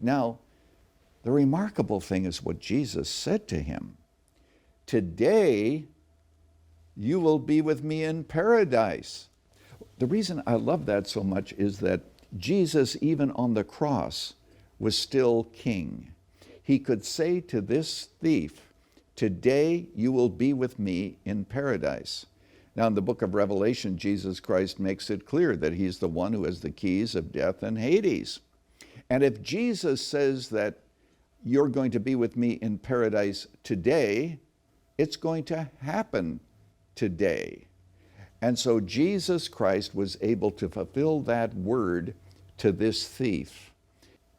Now, the remarkable thing is what Jesus said to him. Today, you will be with me in paradise. The reason I love that so much is that Jesus, even on the cross, was still king. He could say to this thief, today you will be with me in paradise. Now, in the book of Revelation, Jesus Christ makes it clear that he's the one who has the keys of death and Hades. And if Jesus says that you're going to be with me in paradise today, it's going to happen today. And so Jesus Christ was able to fulfill that word to this thief.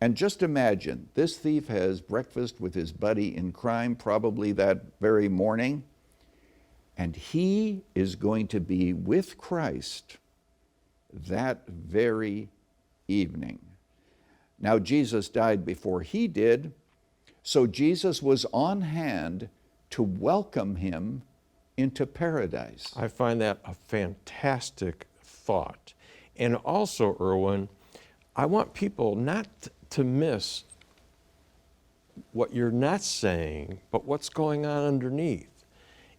And just imagine, this thief has breakfast with his buddy in crime, probably that very morning, and he is going to be with Christ that very evening. Now, Jesus died before he did, so Jesus was on hand to welcome him into paradise. I find that a fantastic thought. And also, Erwin, I want people not to miss what you're not saying, but what's going on underneath.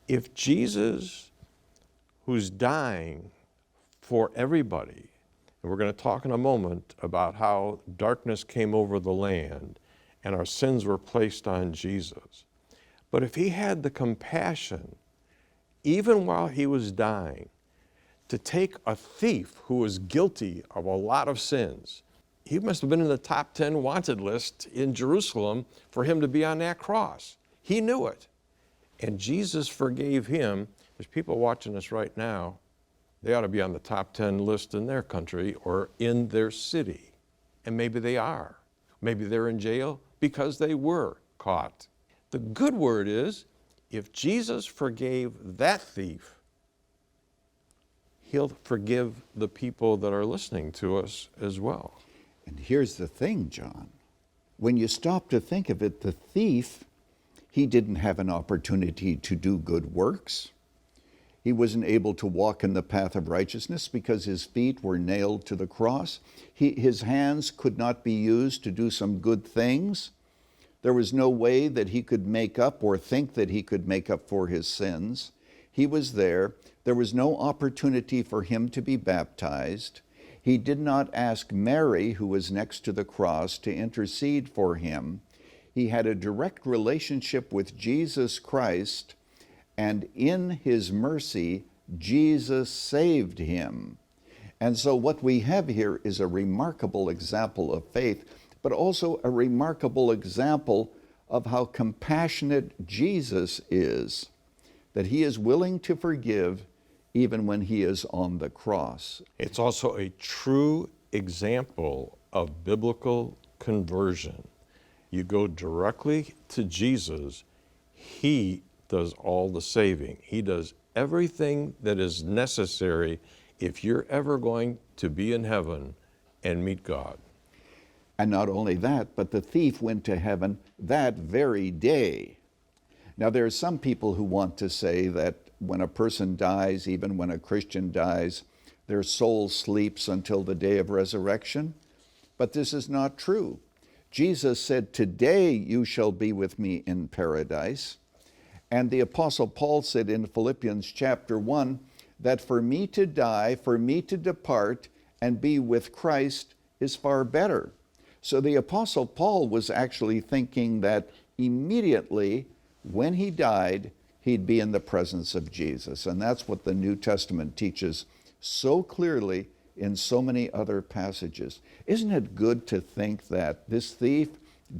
If Jesus, who's dying for everybody, and we're going to talk in a moment about how darkness came over the land and our sins were placed on Jesus, but if he had the compassion, even while he was dying, to take a thief who was guilty of a lot of sins, he must have been in the top 10 wanted list in Jerusalem for him to be on that cross. He knew it. And Jesus forgave him. There's people watching us right now. They ought to be on the top 10 list in their country or in their city. And maybe they are. Maybe they're in jail because they were caught. The good word is, if Jesus forgave that thief, he'll forgive the people that are listening to us as well. And here's the thing, John. When you stop to think of it, the thief, he didn't have an opportunity to do good works. He wasn't able to walk in the path of righteousness because his feet were nailed to the cross. His hands could not be used to do some good things. There was no way that he could make up or think that he could make up for his sins. He was there. There was no opportunity for him to be baptized. He did not ask Mary, who was next to the cross, to intercede for him. He had a direct relationship with Jesus Christ, and in his mercy, Jesus saved him. And so what we have here is a remarkable example of faith, but also a remarkable example of how compassionate Jesus is, that he is willing to forgive even when he is on the cross. It's also a true example of biblical conversion. You go directly to Jesus, he does all the saving. He does everything that is necessary if you're ever going to be in heaven and meet God. And not only that, but the thief went to heaven that very day. Now, there are some people who want to say that when a person dies, even when a Christian dies, their soul sleeps until the day of resurrection. But this is not true. Jesus said, today you shall be with me in paradise. And the Apostle Paul said in Philippians chapter 1, that for me to die, for me to depart and be with Christ is far better. So the Apostle Paul was actually thinking that immediately when he died, he'd be in the presence of Jesus. And that's what the New Testament teaches so clearly in so many other passages. Isn't it good to think that this thief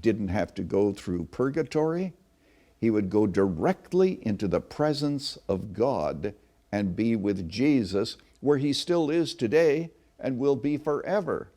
didn't have to go through purgatory? He would go directly into the presence of God and be with Jesus, where he still is today and will be forever.